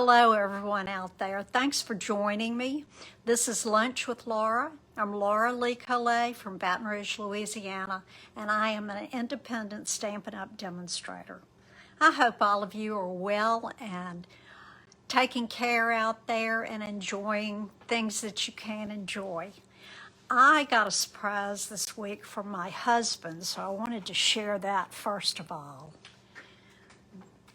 Hello, everyone out there. Thanks for joining me. This is Lunch with Laura. I'm Laura Lee Collet from Baton Rouge, Louisiana, and I am an independent Stampin' Up! Demonstrator. I hope all of you are well and taking care out there and enjoying things that you can enjoy. I got a surprise this week from my husband, so I wanted to share that first of all.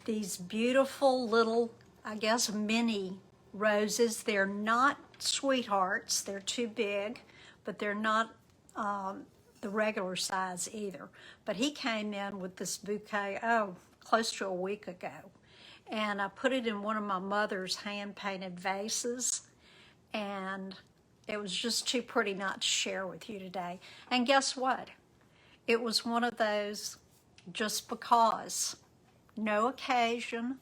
These beautiful little, I guess, mini roses. They're not sweethearts. They're too big, but they're not the regular size either. But he came in with this bouquet, close to a week ago. And I put it in one of my mother's hand-painted vases. And it was just too pretty not to share with you today. And guess what? It was one of those just because. No occasion.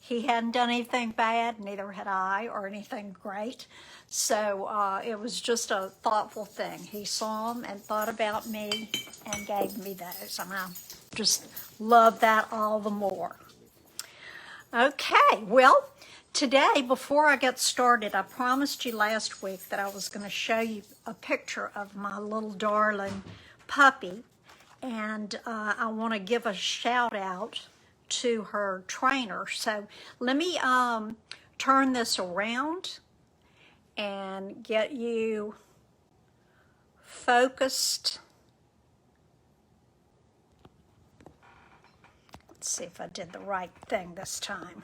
He hadn't done anything bad, neither had I, or anything great. So it was just a thoughtful thing. He saw them and thought about me and gave me those. And I just love that all the more. Okay, well, today, before I get started, I promised you last week that I was going to show you a picture of my little darling puppy. And I want to give a shout out to her trainer. So let me turn this around and get you focused. Let's see if I did the right thing this time.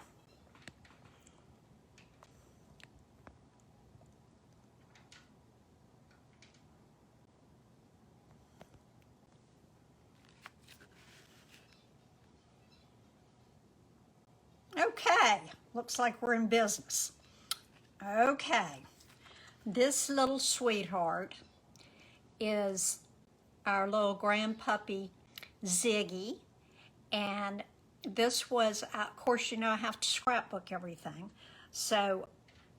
Okay, looks like we're in business. Okay, this little sweetheart is our little grand puppy, Ziggy. And this was, of course, you know I have to scrapbook everything. So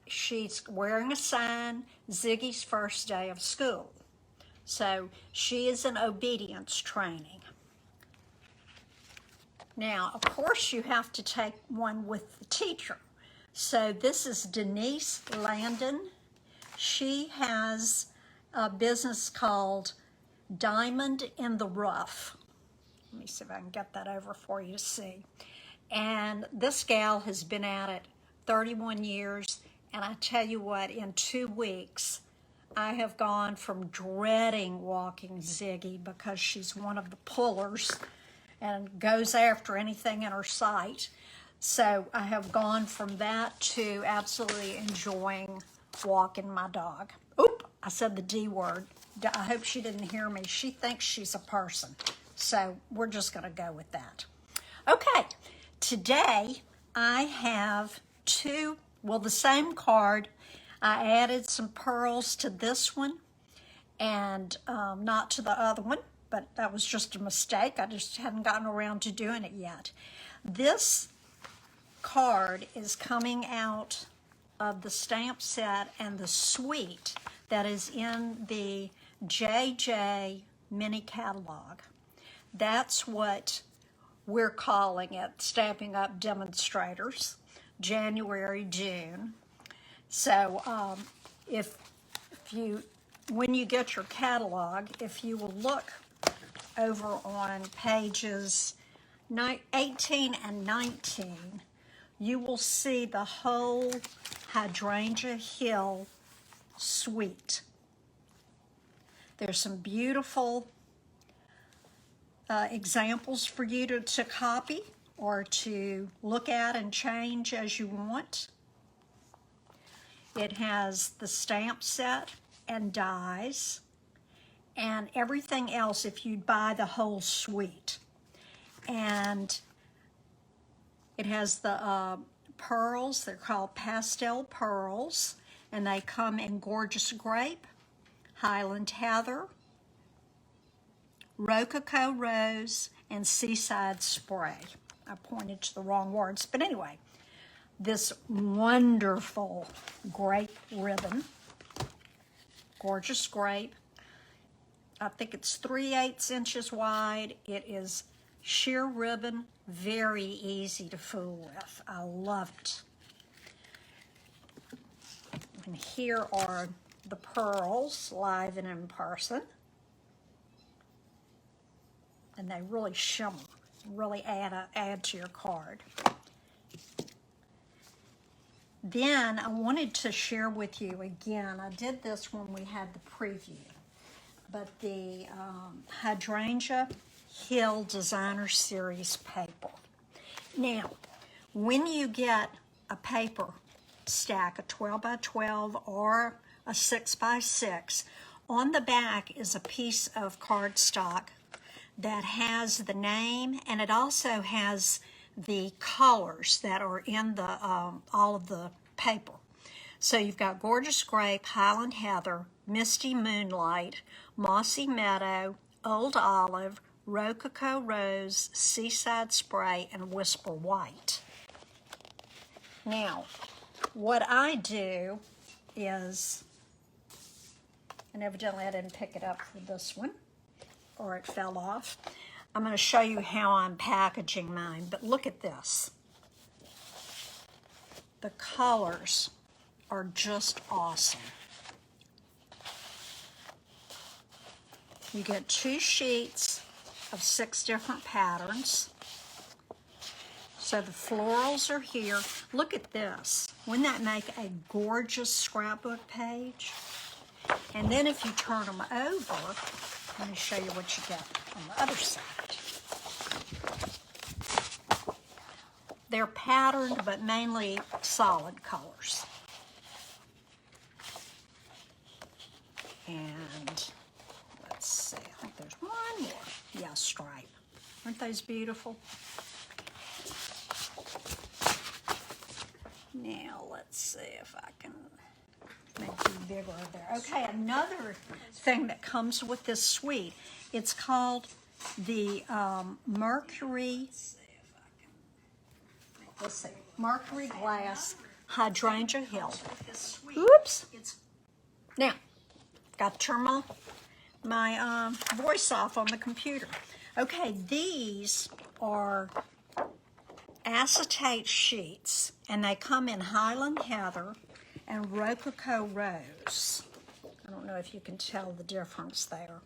she's wearing a sign, Ziggy's first day of school. So she is in obedience training. Now, of course, you have to take one with the teacher. So this is Denise Landon. She has a business called Diamond in the Rough. Let me see if I can get that over for you to see. And this gal has been at it 31 years. And I tell you what, in 2 weeks, I have gone from dreading walking Ziggy because she's one of the pullers and goes after anything in her sight. So I have gone from that to absolutely enjoying walking my dog. Oop, I said the D word. I hope she didn't hear me. She thinks she's a person. So we're just gonna go with that. Okay, today I have the same card. I added some pearls to this one and not to the other one. But that was just a mistake. I just hadn't gotten around to doing it yet. This card is coming out of the stamp set and the suite that is in the JJ mini catalog. That's what we're calling it, Stampin' Up! Demonstrators, January, June. So when you get your catalog, if you will look over on pages 18 and 19, you will see the whole Hydrangea Hill Suite. There's some beautiful examples for you to copy or to look at and change as you want. It has the stamp set and dies and everything else if you buy the whole suite. And it has the pearls. They're called pastel pearls, and they come in Gorgeous Grape, Highland Heather, Rococo Rose, and Seaside Spray. I pointed to the wrong words, but anyway, this wonderful grape ribbon, Gorgeous Grape. I think it's 3/8 inches wide. It is sheer ribbon, very easy to fool with. I love it. And here are the pearls, live and in person. And they really shimmer, really add to your card. Then I wanted to share with you again, I did this when we had the preview, but the Hydrangea Hill Designer Series paper. Now, when you get a paper stack, a 12 by 12 or a 6 by 6, on the back is a piece of cardstock that has the name, and it also has the colors that are in the all of the paper. So you've got Gorgeous Grape, Highland Heather, Misty Moonlight, Mossy Meadow, Old Olive, Rococo Rose, Seaside Spray, and Whisper White. Now, what I do is, and evidently I didn't pick it up for this one, or it fell off. I'm going to show you how I'm packaging mine, but look at this. The colors are just awesome. You get 2 sheets of 6 different patterns. So the florals are here. Look at this. Wouldn't that make a gorgeous scrapbook page? And then if you turn them over, let me show you what you get on the other side. They're patterned, but mainly solid colors. And let's see, I think there's one more. Yeah, stripe. Aren't those beautiful? Now, let's see if I can make you bigger there. Okay, another thing that comes with this suite, it's called the Mercury, let's see, Mercury Glass Hydrangea Hill. Oops. Now, got to turn my voice off on the computer. Okay, these are acetate sheets, and they come in Highland Heather and Rococo Rose. I don't know if you can tell the difference there.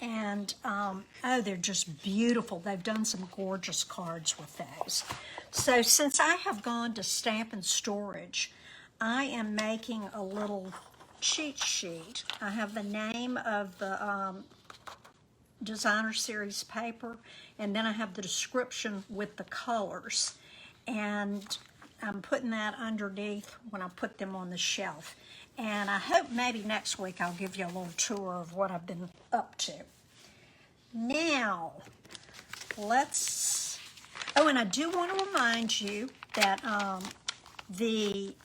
And, oh, they're just beautiful. They've done some gorgeous cards with those. So since I have gone to Stampin' Storage, I am making a little cheat sheet. I have the name of the Designer Series paper, and then I have the description with the colors. And I'm putting that underneath when I put them on the shelf. And I hope maybe next week I'll give you a little tour of what I've been up to. Now, let's, oh, and I do want to remind you that the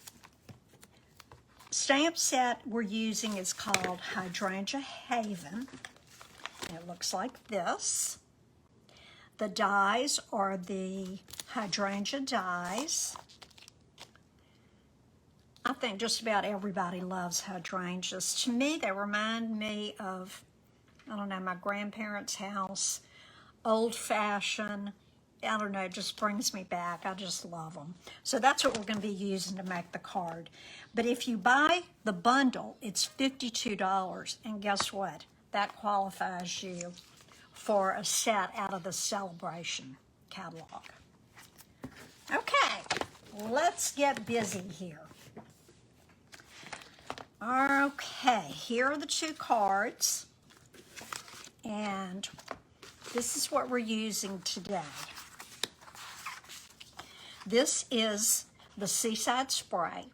stamp set we're using is called Hydrangea Haven. It looks like this. The dies are the hydrangea dies. I think just about everybody loves hydrangeas. To me, they remind me of, I don't know, my grandparents' house, old-fashioned. I don't know, it just brings me back. I just love them. So that's what we're going to be using to make the card. But if you buy the bundle, it's $52. And guess what? That qualifies you for a set out of the Celebration catalog. Okay, let's get busy here. Okay, here are the 2 cards. And this is what we're using today. This is the Seaside Spray.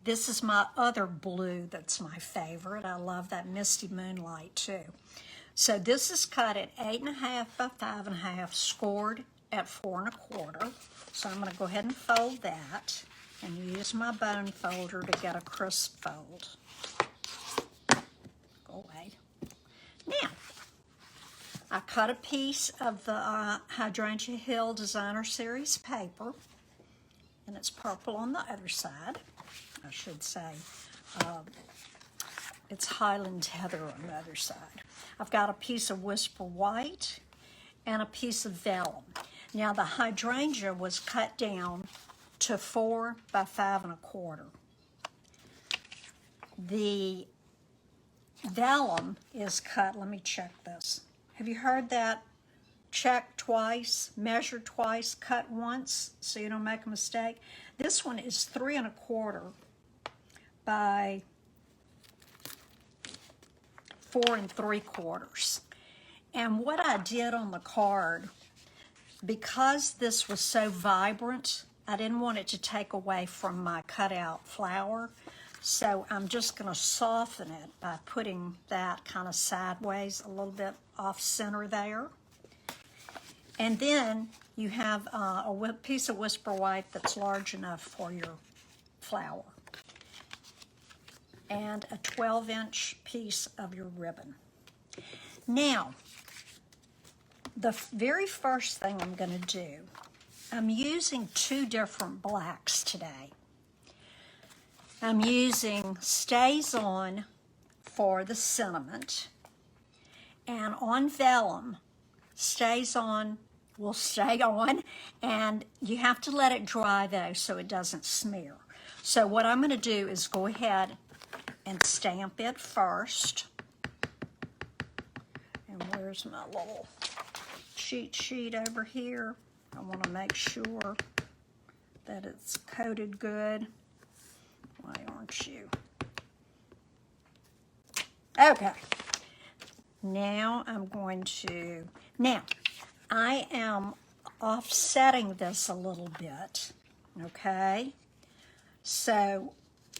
This is my other blue that's my favorite. I love that Misty Moonlight too. So this is cut at 8.5 by 5.5, scored at 4 1/4. So I'm going to go ahead and fold that and use my bone folder to get a crisp fold. Go away. Now, I cut a piece of the Hydrangea Hill Designer Series paper, and it's purple on the other side. I should say it's Highland Heather on the other side. I've got a piece of Whisper White and a piece of vellum. Now the hydrangea was cut down to 4 by 5 1/4. the vellum is cut. Let me check this. Have you heard that? Check twice, measure twice, cut once, so you don't make a mistake. This one is 3 1/4 by 4 3/4. And what I did on the card, because this was so vibrant, I didn't want it to take away from my cutout flower. So I'm just going to soften it by putting that kind of sideways, a little bit off center there. And then you have a piece of Whisper White that's large enough for your flower. And a 12-inch piece of your ribbon. Now, the very first thing I'm going to do, I'm using 2 different blacks today. I'm using Stays On for the sentiment, and on vellum, Stays On will stay on, and you have to let it dry though so it doesn't smear. So what I'm going to do is go ahead and stamp it first. And where's my little cheat sheet over here? I want to make sure that it's coated good. Why aren't you? Okay. Now I am offsetting this a little bit, okay? So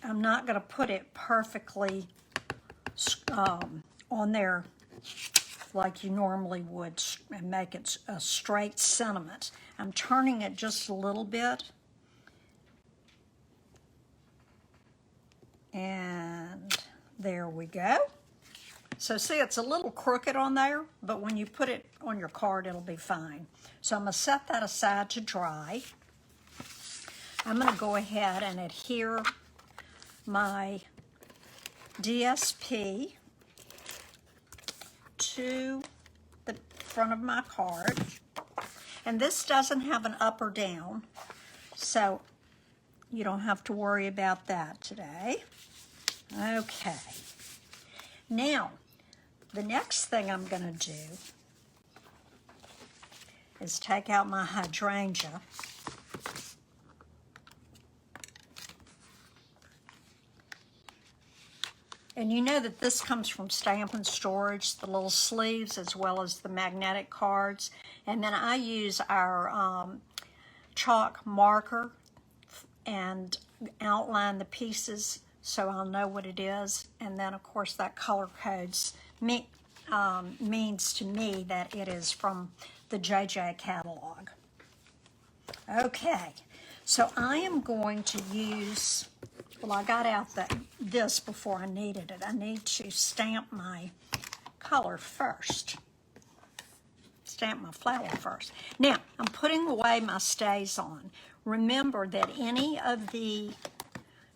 I'm not going to put it perfectly on there like you normally would and make it a straight sentiment. I'm turning it just a little bit. And there we go. So see, it's a little crooked on there, but when you put it on your card, it'll be fine. So I'm going to set that aside to dry. I'm going to go ahead and adhere my DSP to the front of my card. And this doesn't have an up or down, so you don't have to worry about that today. Okay. Now, the next thing I'm going to do is take out my hydrangea. And you know that this comes from Stampin' Storage, the little sleeves as well as the magnetic cards. And then I use our chalk marker and outline the pieces so I'll know what it is. And then, of course, that color codes means to me that it is from the JJ catalog. Okay, so I am going to use, well, I got out this before I needed it. I need to stamp my color first. Stamp my flower first. Now, I'm putting away my Stays On. Remember that any of the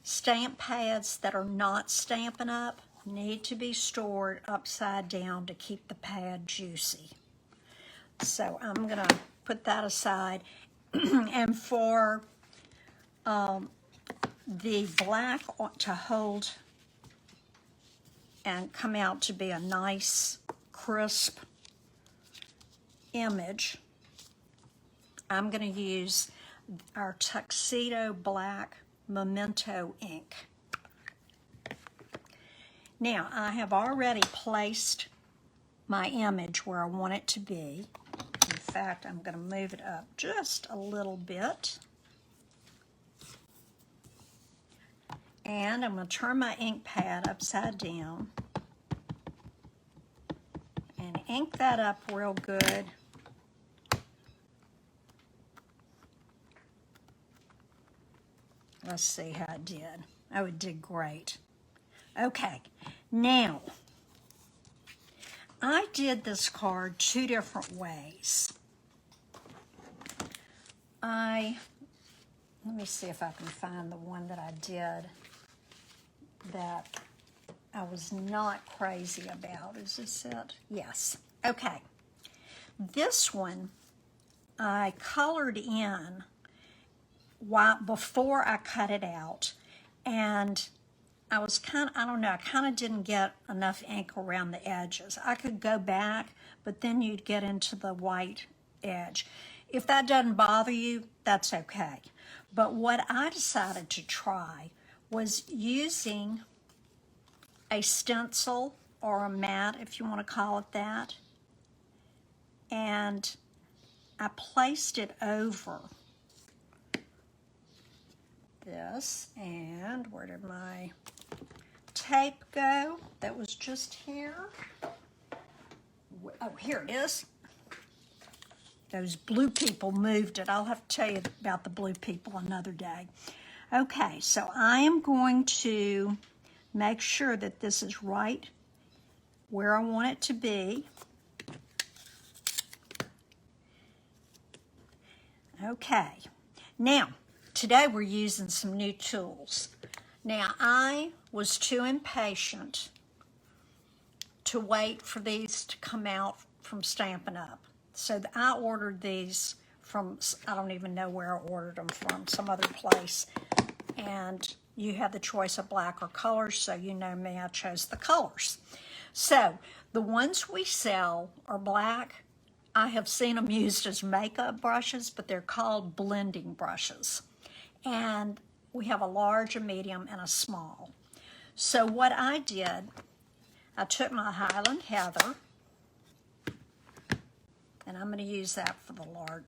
stamp pads that are not Stampin' Up need to be stored upside down to keep the pad juicy. So I'm going to put that aside. And for the black to hold and come out to be a nice, crisp image, I'm going to use our Tuxedo Black Memento ink. Now, I have already placed my image where I want it to be. In fact, I'm going to move it up just a little bit. And I'm going to turn my ink pad upside down and ink that up real good. Let's see how it did. Oh, it did great. Okay, now, I did this card 2 different ways. Let me see if I can find the one that I did that I was not crazy about. Is this it? Yes. Okay. This one I colored in before I cut it out, and I was kind of, I don't know, I kind of didn't get enough ink around the edges. I could go back, but then you'd get into the white edge. If that doesn't bother you, that's okay. But what I decided to try was using a stencil or a mat, if you want to call it that, and I placed it over this, and where did my tape go that was just here? Oh, here it is. Those blue people moved it. I'll have to tell you about the blue people another day. Okay, so I am going to make sure that this is right where I want it to be. Okay, now today we're using some new tools. Now I was too impatient to wait for these to come out from Stampin' Up. So I ordered these from, I don't even know where I ordered them from, some other place. And you had the choice of black or colors, so you know me, I chose the colors. So the ones we sell are black. I have seen them used as makeup brushes, but they're called blending brushes. And we have a large, a medium, and a small. So what I did, I took my Highland Heather, and I'm going to use that for the large,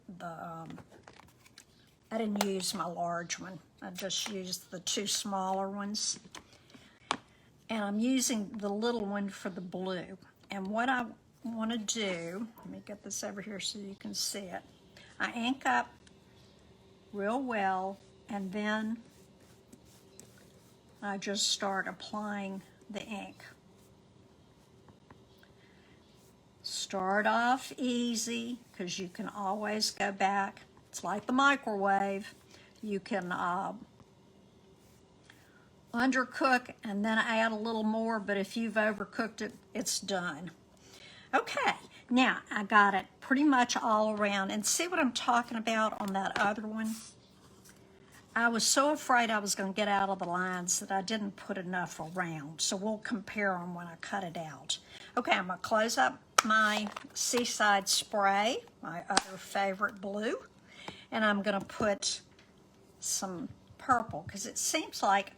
I didn't use my large one. I just used the two smaller ones. And I'm using the little one for the blue. And what I want to do, let me get this over here so you can see it. I ink up real well, and then I just start applying the ink. Start off easy, because you can always go back. It's like the microwave. You can undercook and then add a little more, but if you've overcooked it, it's done. Okay, now I got it pretty much all around. And see what I'm talking about on that other one? I was so afraid I was going to get out of the lines that I didn't put enough around. So we'll compare them when I cut it out. Okay, I'm going to close up my Seaside Spray, my other favorite blue. And I'm going to put some purple, because it seems like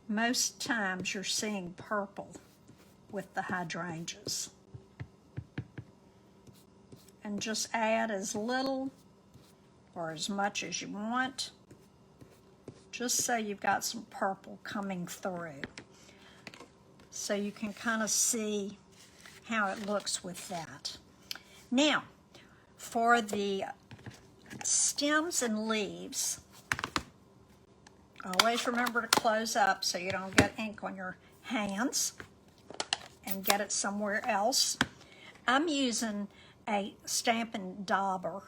most times you're seeing purple with the hydrangeas. And just add as little or as much as you want, just so you've got some purple coming through. So you can kind of see how it looks with that. Now, for the stems and leaves, always remember to close up so you don't get ink on your hands and get it somewhere else. I'm using a Stampin' Dauber,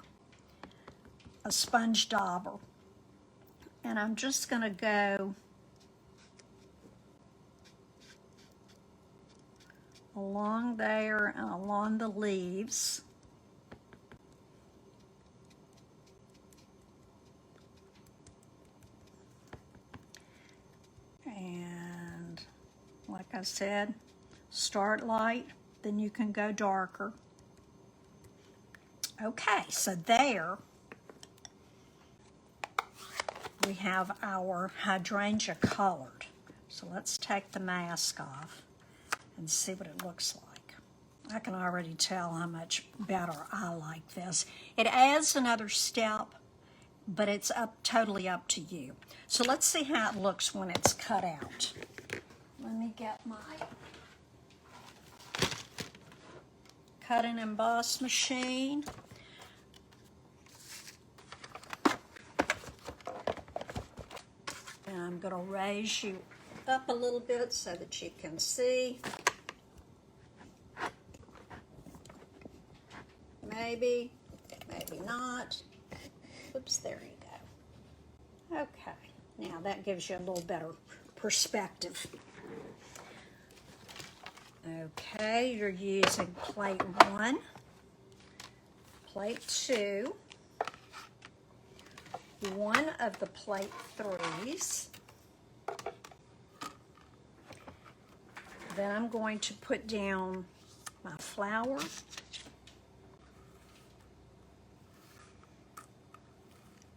a sponge dauber, and I'm just going to go along there and along the leaves. And like I said, start light, then you can go darker. Okay, so there we have our hydrangea colored. So let's take the mask off and see what it looks like. I can already tell how much better I like this. It adds another step, but it's totally up to you. So let's see how it looks when it's cut out. Let me get my cut and emboss machine. And I'm going to raise you up a little bit so that you can see. Maybe, maybe not. Oops, there you go. Okay, now that gives you a little better perspective. Okay, you're using plate 1, plate 2, one of the plate 3s, then I'm going to put down my flower.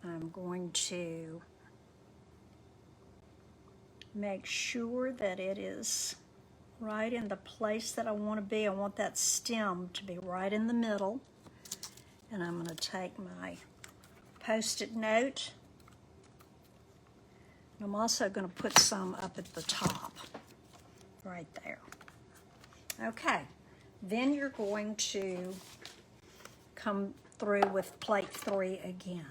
I'm going to make sure that it is right in the place that I want to be. I want that stem to be right in the middle. And I'm going to take my Post-it note. I'm also going to put some up at the top, right there. Okay, then you're going to come through with plate 3 again.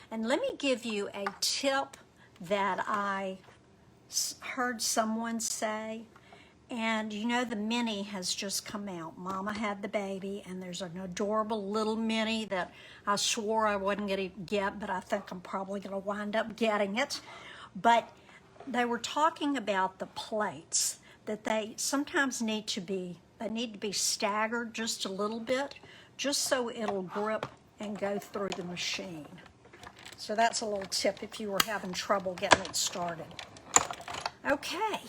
And let me give you a tip that I heard someone say. And you know the mini has just come out. Mama had the baby, and there's an adorable little mini that I swore I wasn't going to get, but I think I'm probably going to wind up getting it. But they were talking about the plates, that they sometimes need to be staggered just a little bit, just so it'll grip and go through the machine. So that's a little tip if you were having trouble getting it started. Okay.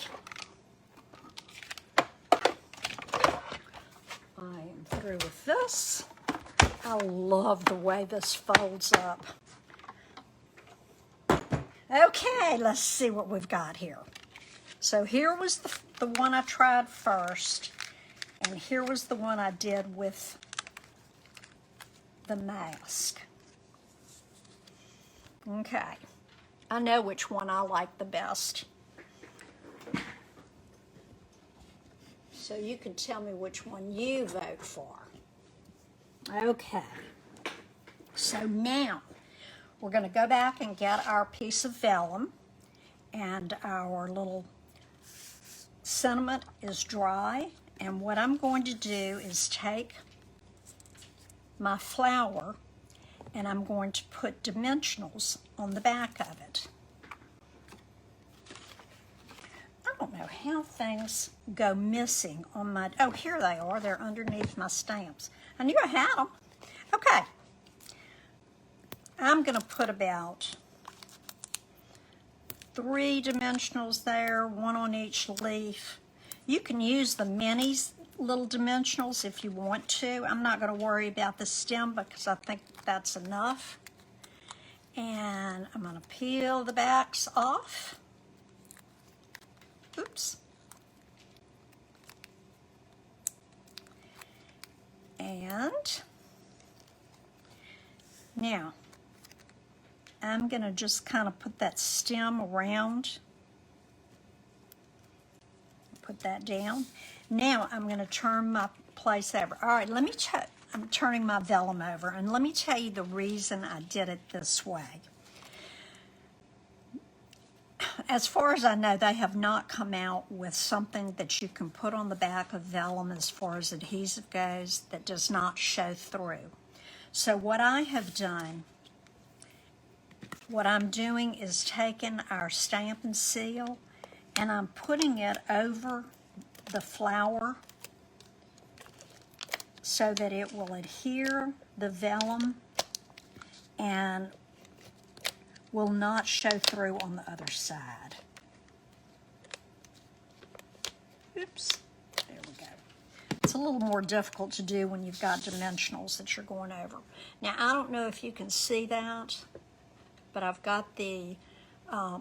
I am through with this. I love the way this folds up. Okay, let's see what we've got here. So here was the one I tried first, and here was the one I did with the mask. Okay, I know which one I like the best. So you can tell me which one you vote for. Okay, so now we're going to go back and get our piece of vellum, and our little sentiment is dry. And what I'm going to do is take my flower and I'm going to put dimensionals on the back of it. I don't know how things go missing on my, oh, here they are. They're underneath my stamps. I knew I had them. Okay. I'm going to put about 3 dimensionals there, 1 on each leaf. You can use the minis little dimensionals if you want to. I'm not going to worry about the stem because I think that's enough. And I'm going to peel the backs off. Oops. And now I'm going to just kind of put that stem around. Put that down. Now I'm going to turn my place over. All right, I'm turning my vellum over, and let me tell you the reason I did it this way. As far as I know, they have not come out with something that you can put on the back of vellum as far as adhesive goes that does not show through. So what I have done, what I'm doing is taking our Stampin' Seal and I'm putting it over the flower so that it will adhere the vellum and will not show through on the other side. Oops, there we go. It's a little more difficult to do when you've got dimensionals that you're going over. Now, I don't know if you can see that, but I've got the, I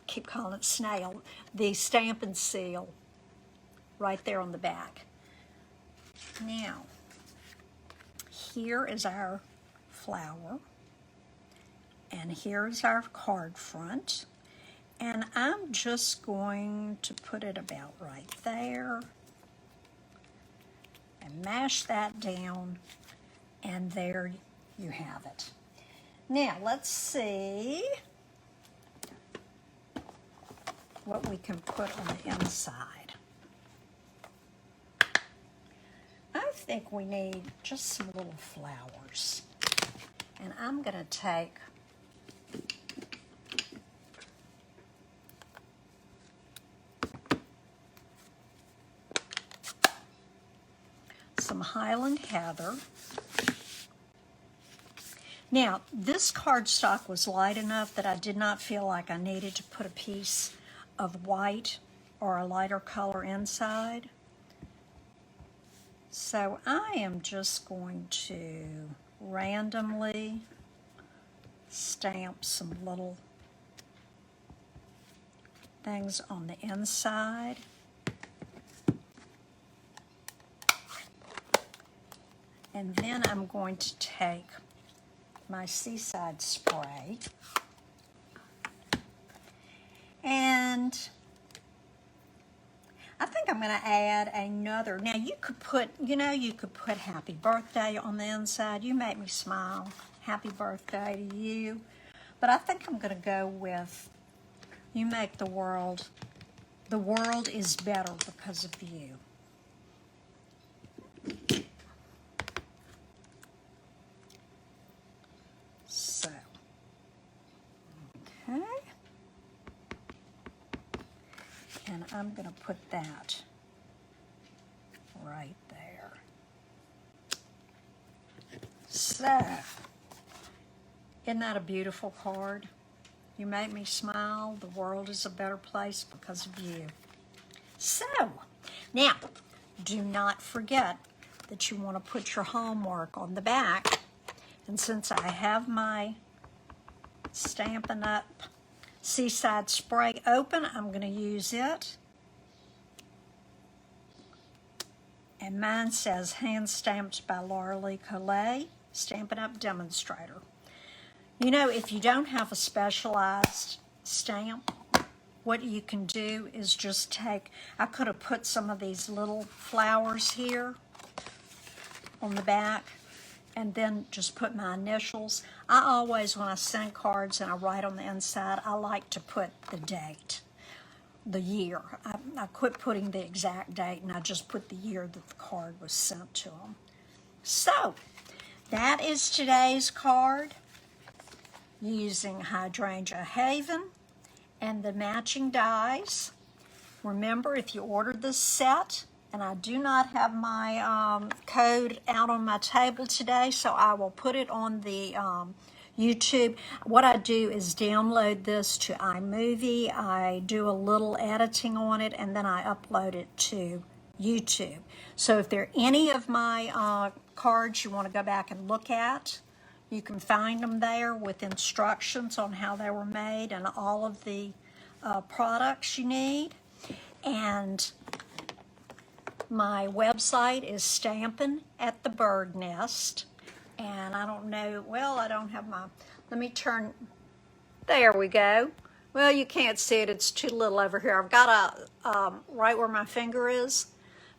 keep calling it snail, the Stampin' Seal right there on the back. Now, here is our flower. And here's our card front. And I'm just going to put it about right there. And mash that down. And there you have it. Now, let's see what we can put on the inside. I think we need just some little flowers. And I'm going to take some Highland Heather. Now, this cardstock was light enough that I did not feel like I needed to put a piece of white or a lighter color inside. So I am just going to randomly stamp some little things on the inside. And then I'm going to take my Seaside spray and I think I'm going to add another. Now you could put, you could put happy birthday on the inside. You make me smile. Happy birthday to you. But I think I'm going to go with, you make the world is better because of you. So, okay. And I'm going to put that right there. So, isn't that a beautiful card? You make me smile. The world is a better place because of you. So, now, do not forget that you want to put your homework on the back. And since I have my Stampin' Up! Seaside spray open, I'm going to use it. And mine says hand stamped by Laura Lee Collet, Stampin' Up! Demonstrator. You know, if you don't have a specialized stamp, what you can do is just take, I could have put some of these little flowers here on the back and then just put my initials. I always, when I send cards and I write on the inside, I like to put the date, the year. I quit putting the exact date and I just put the year that the card was sent to them. So, that is today's card using Hydrangea Haven and the matching dies. Remember, if you ordered this set, and I do not have my code out on my table today, so I will put it on the YouTube. What I do is download this to iMovie. I do a little editing on it, and then I upload it to YouTube. So if there are any of my cards you want to go back and look at, you can find them there with instructions on how they were made and all of the products you need. And my website is Stampin' at the Bird Nest. And I don't know, well, I don't have my, let me turn, there we go. Well, you can't see it, it's too little over here. I've got a, right where my finger is,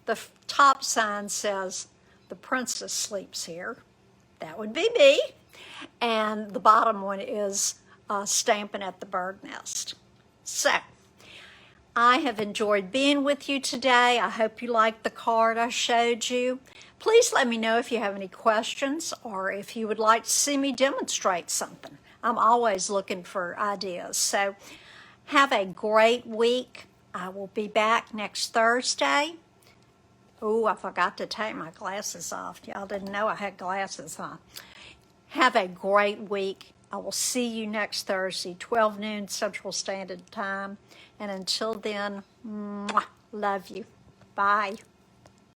the top sign says, the princess sleeps here. That would be me. And the bottom one is Stampin' at the Bird Nest. So, I have enjoyed being with you today. I hope you liked the card I showed you. Please let me know if you have any questions or if you would like to see me demonstrate something. I'm always looking for ideas. So have a great week. I will be back next Thursday. Oh, I forgot to take my glasses off. Y'all didn't know I had glasses on. Have a great week. I will see you next Thursday, 12 noon Central Standard Time. And until then, mwah, love you. Bye.